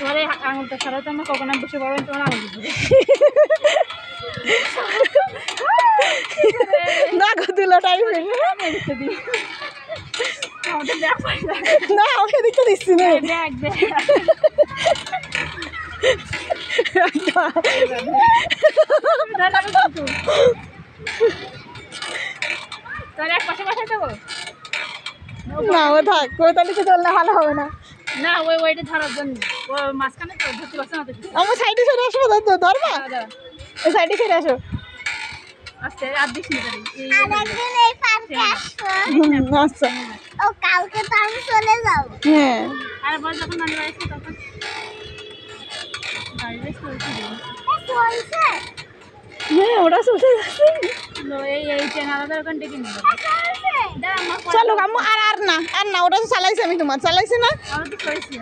তোমার এই আঙুলটা ছাড়া তো আমরা কখন বসে পড়বেন তোমার আঙুল না গদুলা টাইপের না ওকে দেখতে দিচ্ছি না ব্যাগ ব্যাগ তাহলে এক পাশে বসাই দেবো না ও থাক কোতালি তো চললে ভালো হবে না না ওই ওইটা ধরার জন্য ও মাঝখানে তো ধরতে পারছে না তো আমার সাইডে সরে আসবো তো ধরবা ওই সাইডে সরে আসো আস্তে আর দিস না আরেকদিন এই পার্কে আসবো আচ্ছা ও কালকে তো আমি চলে যাব হ্যাঁ আর বল যখন নানি বাড়ি আসছে তখন গাড়ি রেস করেছি চলছে হ্যাঁ ওরা চলে যাচ্ছে এই ট্রেন আলাদা ওখান থেকে নিয়ে চলছে দাঁড়া আমার চলো আম্মু আর না ওটা তো চালাইছি আমি তোমার চালাইছি না আমি তো করেছি